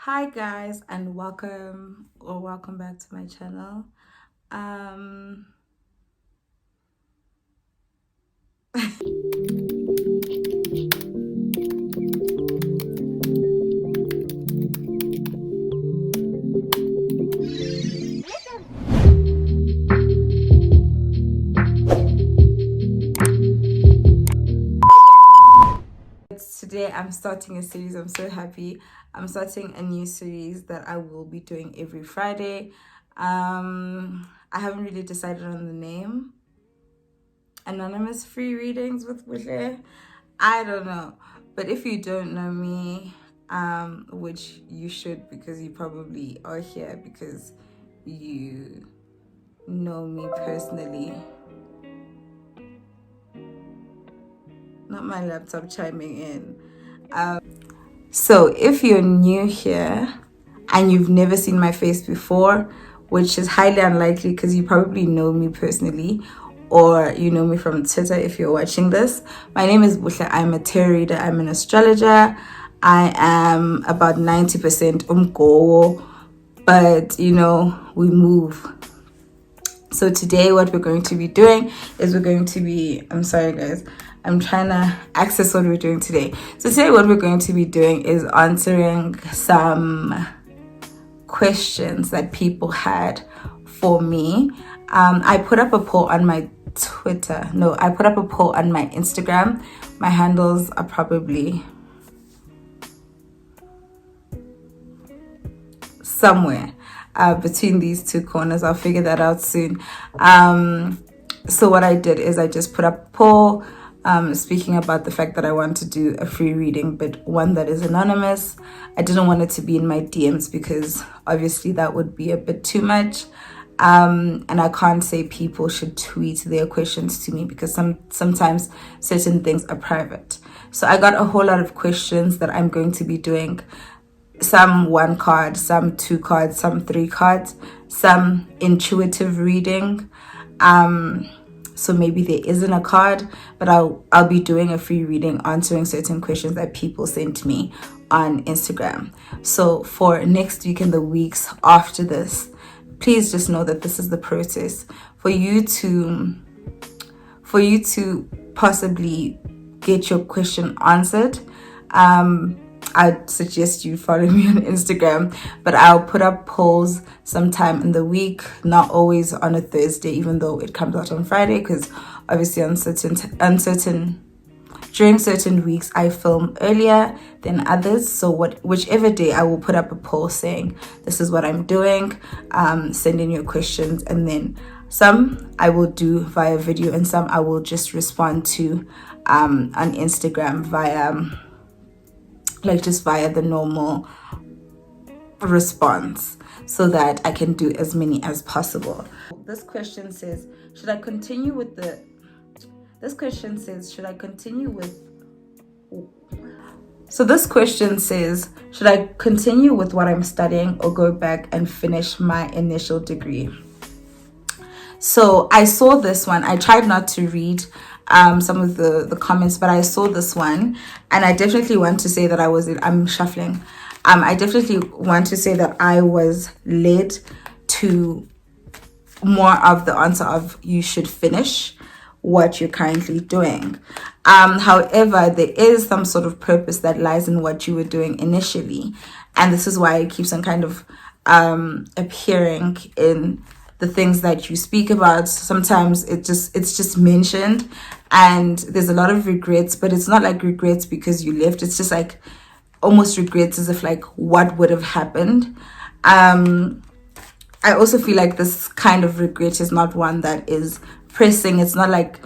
Hi guys, and welcome back to my channel. Um Today I'm starting a series. I'm so happy. I'm starting a new series that I will be doing every Friday. I haven't really decided on the name. Anonymous free readings with buhle. I don't know. But if you don't know me, which you should because you probably are here because you know me personally. Not my laptop chiming in. So if you're new here and you've never seen my face before, which is highly unlikely because you probably know me personally or you know me from Twitter if you're watching this. My name is Buhle. I'm a tarot reader. I'm an astrologer. I am about 90% umgowo, but we move. So today what we're going to be doing is I'm sorry guys, I'm trying to access what we're doing today. So today what we're going to be doing is answering some questions that people had for me. I put up a poll on my I put up a poll on my Instagram. My handles are probably somewhere between these two corners. I'll figure that out soon. So what I did is I just put up a poll speaking about the fact that I want to do a free reading, but one that is anonymous. I didn't want it to be in my DMs because obviously that would be a bit too much. And I can't say people should tweet their questions to me because sometimes certain things are private. So I got a whole lot of questions that I'm going to be doing. Some one card, some two cards, some three cards, some intuitive reading. So maybe there isn't a card, but I'll be doing a free reading answering certain questions that people sent me on Instagram. So for next week and the weeks after this, please just know that this is the process for you to possibly get your question answered. I'd suggest you follow me on Instagram, but I'll put up polls sometime in the week, not always on a Thursday, even though it comes out on Friday, because obviously during certain weeks I film earlier than others. So whichever day I will put up a poll saying this is what I'm doing, send in your questions, and then some I will do via video and some I will just respond to on Instagram via the normal response so that I can do as many as possible. This question says, should I continue with this question says, should I continue with what I'm studying or go back and finish my initial degree? So I saw this one. I tried not to read some of the comments, but I saw this one, and I definitely want to say that I'm shuffling. I definitely want to say that I was led to more of the answer of you should finish what you're currently doing. However, there is some sort of purpose that lies in what you were doing initially, and this is why it keeps on kind of appearing in the things that you speak about. Sometimes it's just mentioned and there's a lot of regrets, but it's not like regrets because you left. It's just like almost regrets as if like what would have happened. I also feel like this kind of regret is not one that is pressing. It's not like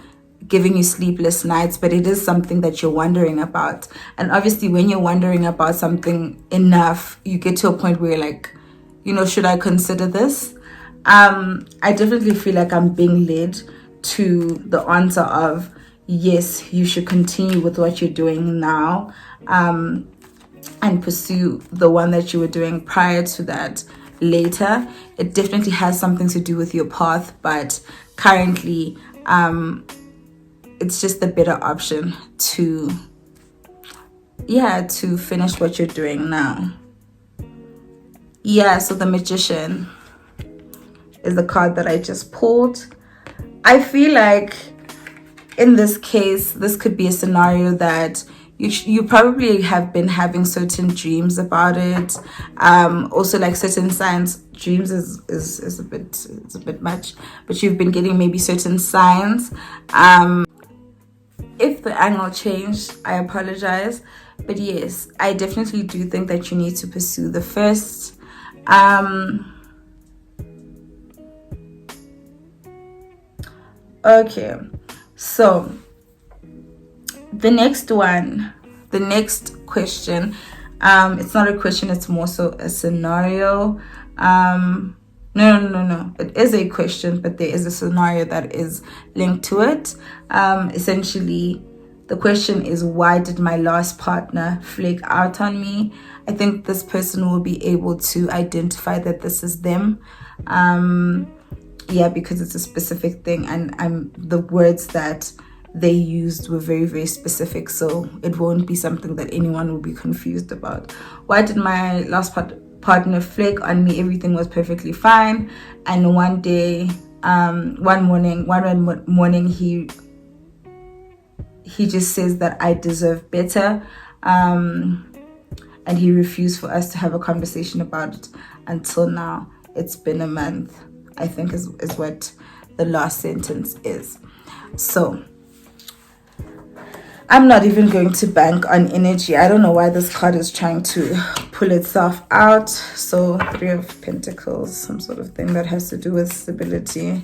giving you sleepless nights, but it is something that you're wondering about. And obviously when you're wondering about something enough, you get to a point where you're like, should I consider this? I definitely feel like I'm being led to the answer of yes, you should continue with what you're doing now, and pursue the one that you were doing prior to that later. It definitely has something to do with your path, but currently it's just the better option to finish what you're doing now. Yeah, so the Magician is the card that I just pulled. I feel like in this case, this could be a scenario that you probably have been having certain dreams about it. Also, like certain signs. Dreams is a bit much, but you've been getting maybe certain signs. If the angle changed, I apologize, but yes, I definitely do think that you need to pursue the first. Okay, so the next question, it's not a question, it's more so a scenario. No, it is a question, but there is a scenario that is linked to it. Essentially, the question is, why did my last partner flake out on me? I think this person will be able to identify that this is them. Yeah, because it's a specific thing, and the words that they used were very, very specific, so it won't be something that anyone will be confused about. Why did my last partner flake on me? Everything was perfectly fine, and one morning he just says that I deserve better, and he refused for us to have a conversation about it until now. It's been a month, I think is what the last sentence is. So I'm not even going to bank on energy. I don't know why this card is trying to pull itself out. So 3 of Pentacles, some sort of thing that has to do with stability.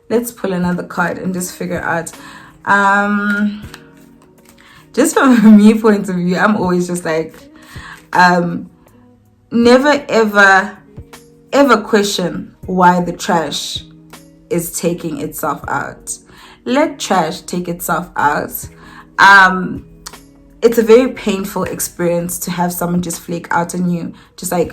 Let's pull another card and just figure out. Just from a me point of view, I'm always just like, never ever question why the trash is taking itself out. Let trash take itself out. It's a very painful experience to have someone just flake out on you, just like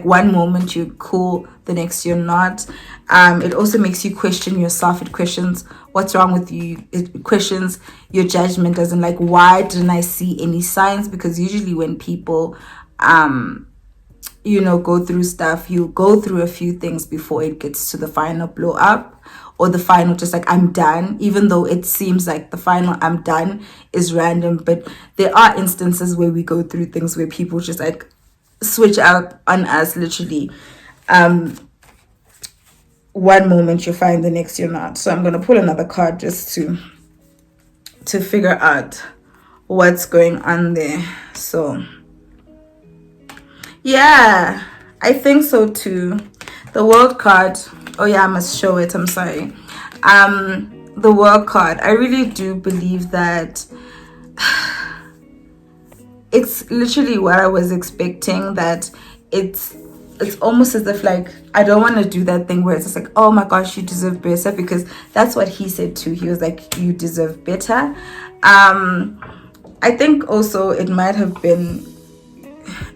one moment you're cool, the next you're not. It also makes you question yourself. It questions what's wrong with you. It questions your judgment, as in like, why didn't I see any signs? Because usually when people go through stuff, you go through a few things before it gets to the final blow up, or the final just like I'm done, even though it seems like the final I'm done is random. But there are instances where we go through things where people just like switch out on us, literally. One moment you're fine, the next you're not. So I'm gonna pull another card just to figure out what's going on there. So yeah, I think so too. The World card. Oh yeah, I must show it. I'm sorry. The World card. I really do believe that it's literally what I was expecting. That it's almost as if like I don't want to do that thing where it's just like, oh my gosh, you deserve better, because that's what he said too. He was like, you deserve better. I think also it might have been,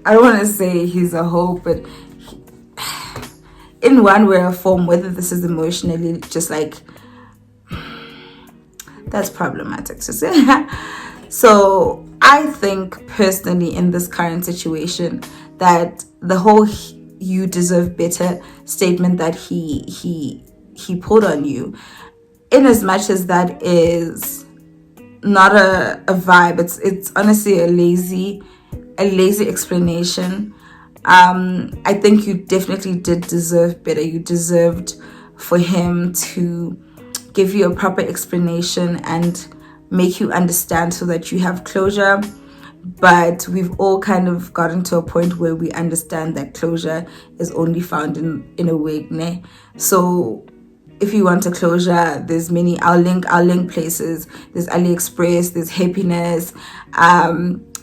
I don't want to say he's a hoe, but in one way or form, whether this is emotionally just like, that's problematic to say. So I think personally in this current situation that the whole you deserve better statement that he pulled on you, in as much as that is not a vibe, it's honestly a lazy explanation. I think you definitely did deserve better. You deserved for him to give you a proper explanation and make you understand so that you have closure. But we've all kind of gotten to a point where we understand that closure is only found in a wig, ne? So if you want a closure, there's many. I'll link places. There's AliExpress, there's Happiness.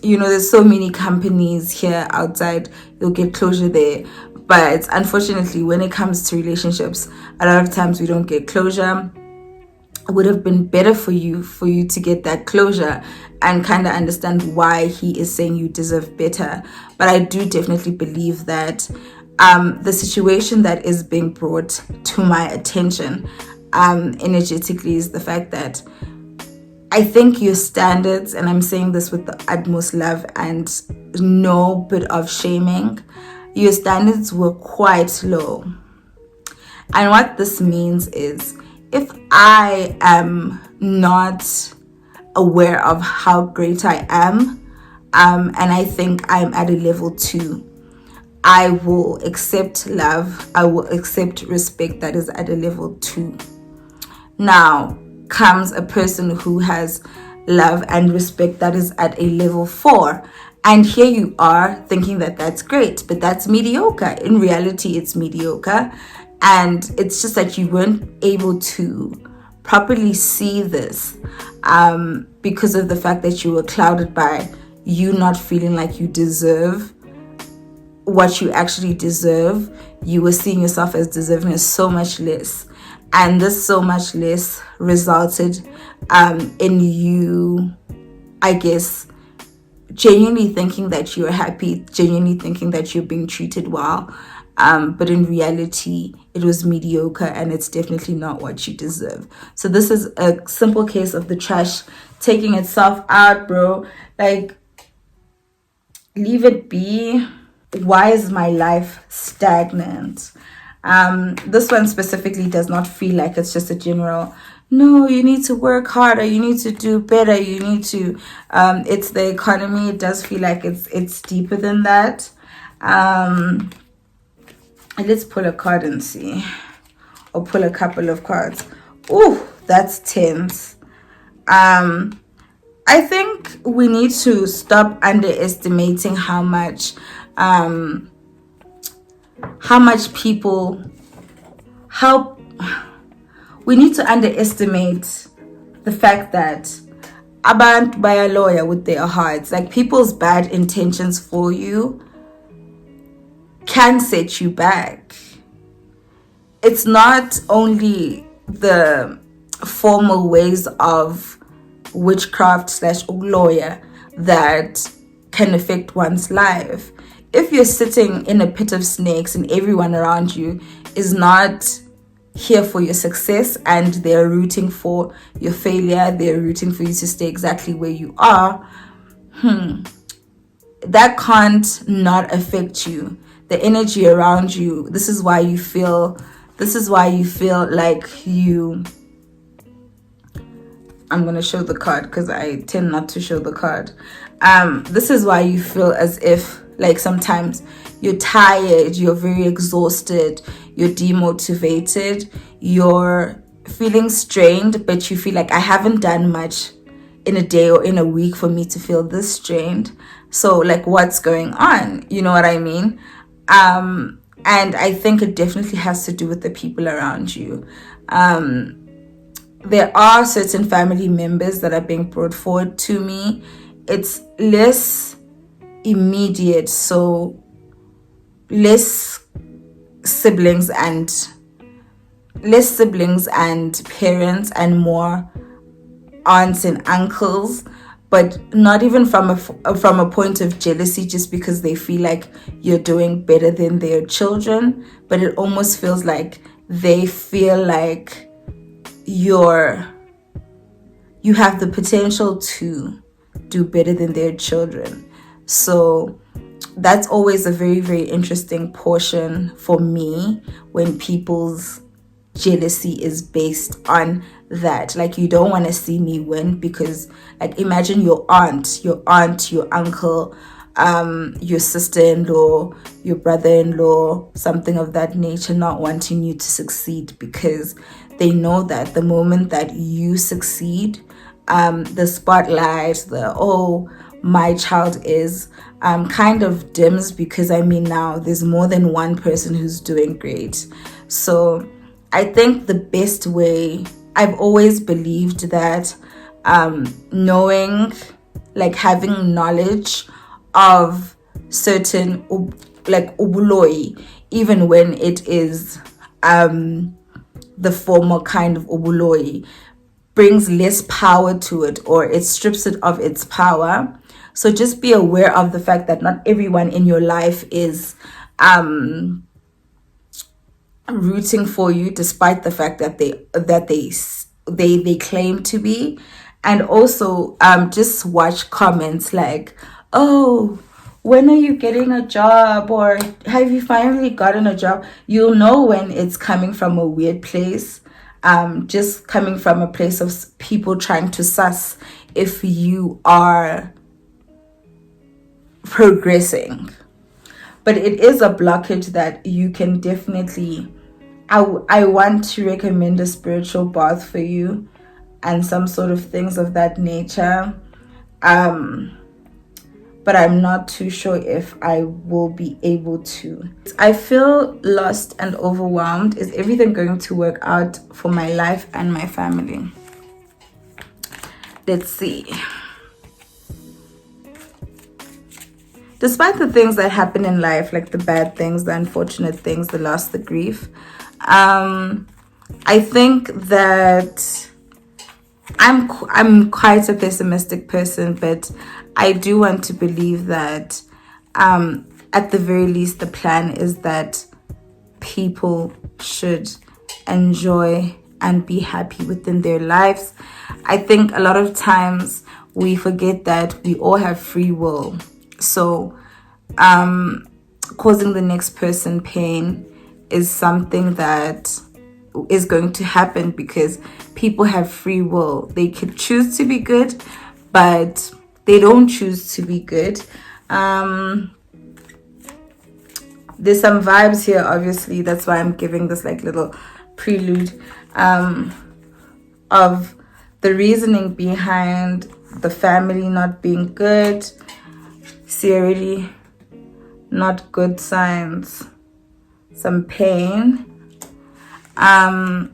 There's so many companies here outside. You'll get closure there. But unfortunately, when it comes to relationships, a lot of times we don't get closure. It would have been better for you to get that closure and kind of understand why he is saying you deserve better. But I do definitely believe that the situation that is being brought to my attention energetically is the fact that I think your standards, and I'm saying this with the utmost love and no bit of shaming, your standards were quite low. And what this means is, if I am not aware of how great I am, and I think I'm at a level 2, I will accept love, I will accept respect that is at a level 2. Now comes a person who has love and respect that is at a level 4. And here you are thinking that that's great, but that's mediocre. In reality, it's mediocre. And it's just that you weren't able to properly see this because of the fact that you were clouded by you not feeling like you deserve what you actually deserve. You were seeing yourself as deserving as so much less. And this so much less resulted in you, I guess, genuinely thinking that you're happy, genuinely thinking that you're being treated well. But in reality, it was mediocre, and it's definitely not what you deserve. So this is a simple case of the trash taking itself out, bro. Like, leave it be. Why is my life stagnant? This one specifically does not feel like it's just a general, no, you need to work harder, you need to do better, you need to, it's the economy. It does feel like it's deeper than that. Let's pull a card and see, or pull a couple of cards. Ooh, that's tense. I think we need to stop underestimating how much people, we need to underestimate the fact that abantu by a lawyer with their hearts, like people's bad intentions for you can set you back. It's not only the formal ways of witchcraft / lawyer that can affect one's life. If you're sitting in a pit of snakes and everyone around you is not here for your success and they're rooting for your failure, they're rooting for you to stay exactly where you are, that can't not affect you. The energy around you, this is why you feel like you, I'm going to show the card because I tend not to show the card. This is why you feel as if, like, sometimes you're tired, you're very exhausted, you're demotivated, you're feeling strained, but you feel like, I haven't done much in a day or in a week for me to feel this strained. So, like, what's going on? You know what I mean? And I think it definitely has to do with the people around you. There are certain family members that are being brought forward to me. It's less immediate, so less siblings and parents, and more aunts and uncles, but not even from a point of jealousy, just because they feel like you're doing better than their children, but it almost feels like they feel like you have the potential to do better than their children. So that's always a very, very interesting portion for me, when people's jealousy is based on that. Like, you don't want to see me win, because, like, imagine your aunt, your uncle, your sister-in-law, your brother-in-law, something of that nature, not wanting you to succeed, because they know that the moment that you succeed, the spotlight, my child is, kind of dims, because now there's more than one person who's doing great. So I think the best way, I've always believed that knowing, like, having knowledge of certain, like, ubuloi, even when it is the former kind of ubuloi, brings less power to it, or it strips it of its power. So just be aware of the fact that not everyone in your life is rooting for you, despite the fact that they claim to be. And also just watch comments like, oh, when are you getting a job, or have you finally gotten a job? You'll know when it's coming from a weird place, just coming from a place of people trying to suss if you are progressing. But it is a blockage that you can definitely, I want to recommend a spiritual bath for you and some sort of things of that nature. But I'm not too sure if I will be able to. I feel lost and overwhelmed. Is everything going to work out for my life and my family? Let's see. Despite the things that happen in life, like the bad things, the unfortunate things, the loss, the grief, I think that I'm quite a pessimistic person, but I do want to believe that at the very least the plan is that people should enjoy and be happy within their lives. I think a lot of times we forget that we all have free will. So causing the next person pain is something that is going to happen because people have free will. They could choose to be good, but they don't choose to be good. There's some vibes here, obviously. That's why I'm giving this like little prelude of the reasoning behind the family not being good. See, already not good signs. Some pain. And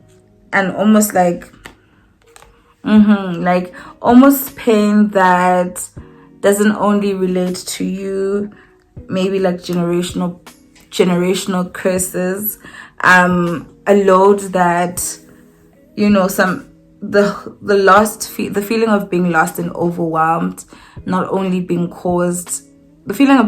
almost like almost pain that doesn't only relate to you, maybe like generational curses, a load that, you know, the feeling of being lost and overwhelmed, not only being caused, the feeling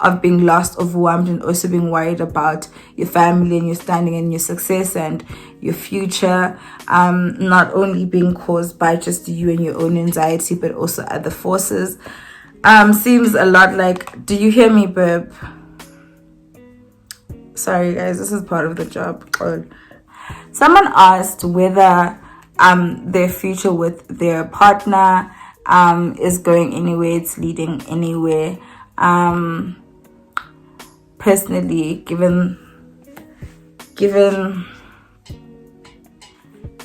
of being lost, overwhelmed, and also being worried about your family and your standing and your success and your future, not only being caused by just you and your own anxiety, but also other forces. Seems a lot like, do you hear me, babe? Sorry guys, this is part of the job. Someone asked whether their future with their partner is going anywhere, it's leading anywhere. Personally, given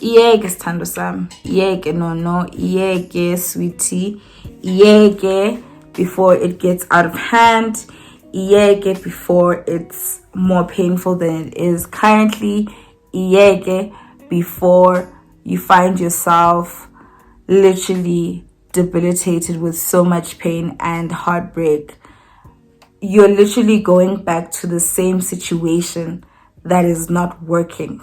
iyeke sithando sami, iyeke no, iyeke sweetie, iyeke before it gets out of hand, iyeke before it's more painful than it is currently, iyeke before you find yourself literally debilitated with so much pain and heartbreak. You're literally going back to the same situation that is not working.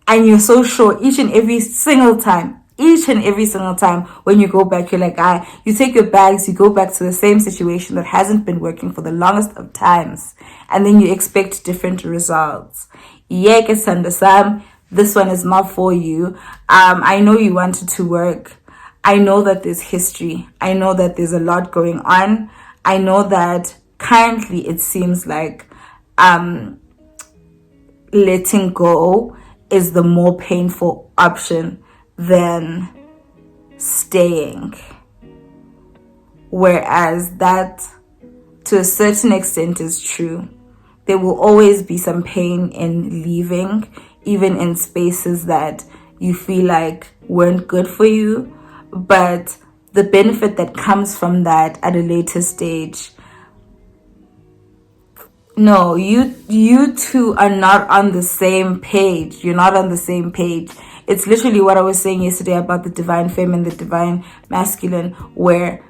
And you're so sure each and every single time when you go back, you're like, you take your bags, you go back to the same situation that hasn't been working for the longest of times. And then you expect different results. Yeke Sanda Sam, this one is not for you. I know you wanted to work. I know that there's history. I know that there's a lot going on. I know that currently it seems like letting go is the more painful option than staying. Whereas that, to a certain extent, is true. There will always be some pain in leaving, even in spaces that you feel like weren't good for you. But the benefit that comes from that at a later stage, no, you two are not on the same page. You're not on the same page. It's literally what I was saying yesterday about the divine feminine, the divine masculine, where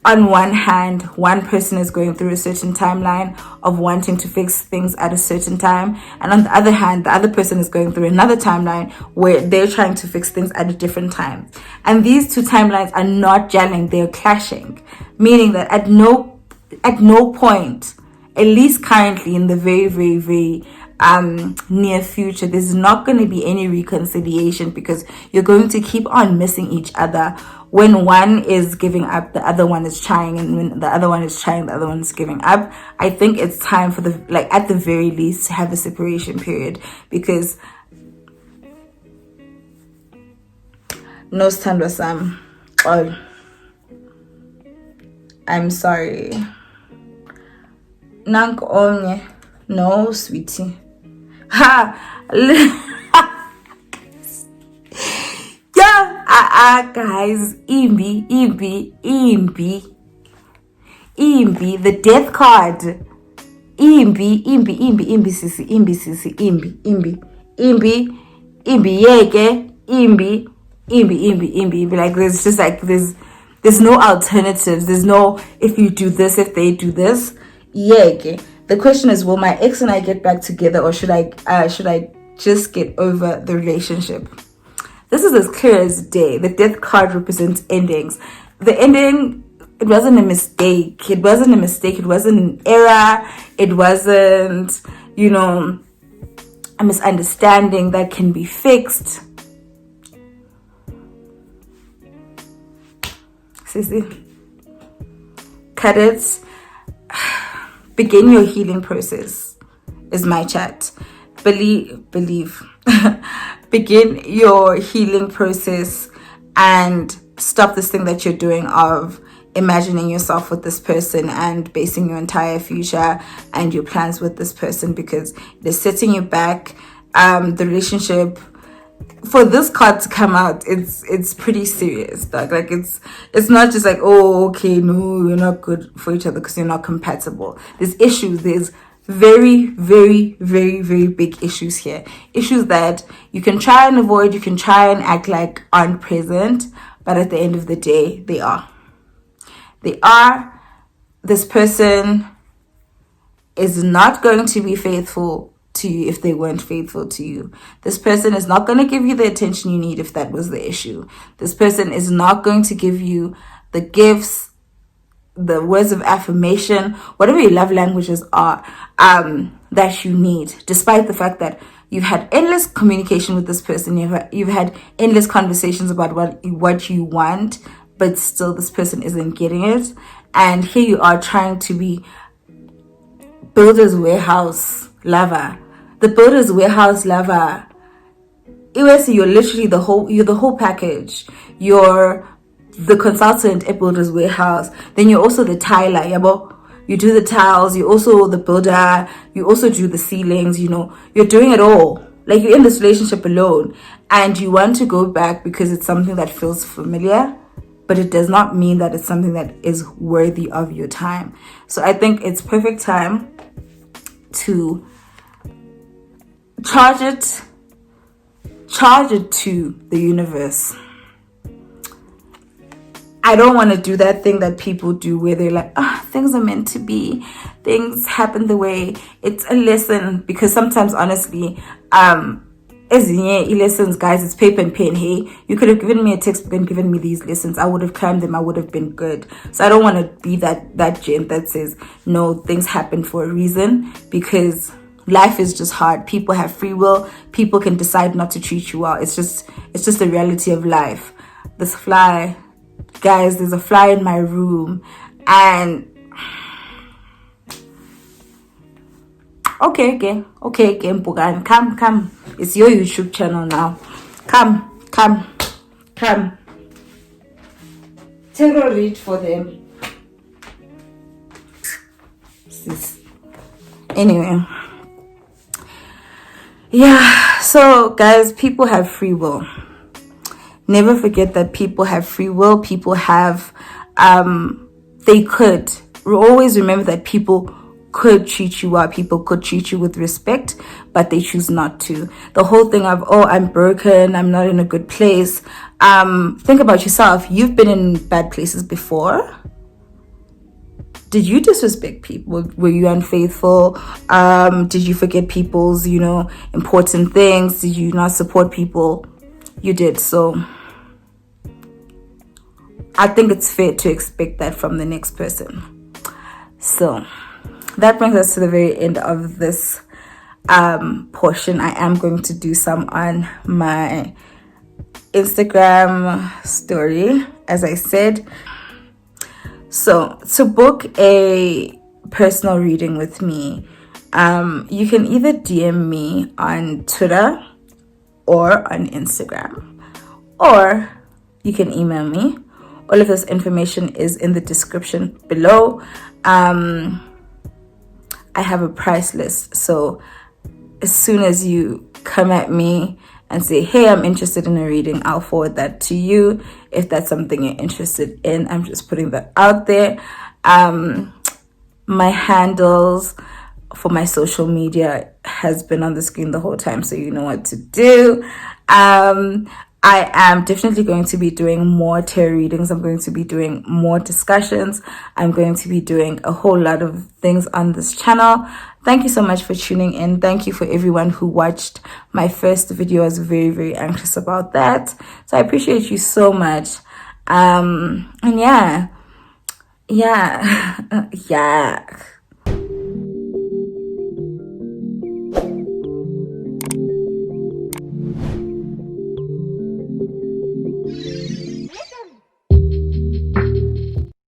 on one hand, one person is going through a certain timeline of wanting to fix things at a certain time. And on the other hand, the other person is going through another timeline where they're trying to fix things at a different time. And these two timelines are not gelling, they're clashing. Meaning that at no point, at least currently in the very, very, very near future, there's not going to be any reconciliation, because you're going to keep on missing each other. When one is giving up, the other one is trying, and when the other one is trying, the other one is giving up. I think it's time for at the very least, to have a separation period, because no stand Sam. Oh, I'm sorry. Nank omne. No, sweetie. Ha! Yeah, guys. Imbi, the death card. Imbi, sisi, imbi, yeke, imbi. Like, there's no alternatives. There's no, if you do this, if they do this. Yeke. The question is, will my ex and I get back together, or should I just get over the relationship? This is as clear as day. The death card represents endings. The ending, it wasn't a mistake. It wasn't an error. It wasn't, a misunderstanding that can be fixed. Sissy, cut it. Begin your healing process is my chat. Believe. Begin your healing process and stop this thing that you're doing of imagining yourself with this person and basing your entire future and your plans with this person, because they're setting you back. The relationship, for this card to come out, it's pretty serious, dog. Like, it's not just like, oh, okay, no, you're not good for each other because you're not compatible. There's issues. There's very, very, very, very big issues here. Issues that you can try and avoid, you can try and act like aren't present, but at the end of the day, they are. This person is not going to be faithful to you if they weren't faithful to you. This person is not going to give you the attention you need if that was the issue. This person is not going to give you the gifts, the words of affirmation, whatever your love languages are, that you need, despite the fact that you've had endless communication with this person, you've had endless conversations about what you want, but still this person isn't getting it. And here you are trying to be builder's warehouse lover. The builder's warehouse lover. You're literally the whole package. You're the consultant at builder's warehouse. Then you're also the tiler. You do the tiles. You're also the builder. You also do the ceilings. You're doing it all. Like, you're in this relationship alone, and you want to go back because it's something that feels familiar, but it does not mean that it's something that is worthy of your time. So I think it's perfect time to charge it to the universe. I don't want to do that thing that people do where they're like, things are meant to be, things happen the way, it's a lesson. Because sometimes, honestly, lessons, guys, it's paper and pen. Hey, you could have given me a textbook and given me these lessons. I would have climbed them. I would have been good. So I don't want to be that gent that says, no, things happen for a reason, because life is just hard. People have free will. People can decide not to treat you well. It's just the reality of life. This fly, guys, there's a fly in my room, and okay, Mpugan, come. It's your YouTube channel now. Come. Tell read for them. Anyway. Yeah, so guys, people have free will. Never forget that people have free will. People have, they could. Always remember that people could treat you well. People could treat you with respect, but they choose not to. The whole thing of, I'm broken, I'm not in a good place. Think about yourself. You've been in bad places before. Did you disrespect people? Were you unfaithful? Did you forget people's, important things? Did you not support people? You did. So I think it's fair to expect that from the next person. So that brings us to the very end of this portion. I am going to do some on my Instagram story, as I said. So to book a personal reading with me, you can either DM me on Twitter or on Instagram, or you can email me. All of this information is in the description below. I have a price list, so as soon as you come at me and say, hey, I'm interested in a reading, I'll forward that to you if that's something you're interested in. I'm just putting that out there. My handles for my social media has been on the screen the whole time, so you know what to do. I am definitely going to be doing more tarot readings. I'm going to be doing more discussions. I'm going to be doing a whole lot of things on this channel. Thank you so much for tuning in. Thank you for everyone who watched my first video. I was very, very anxious about that. So I appreciate you so much. And yeah.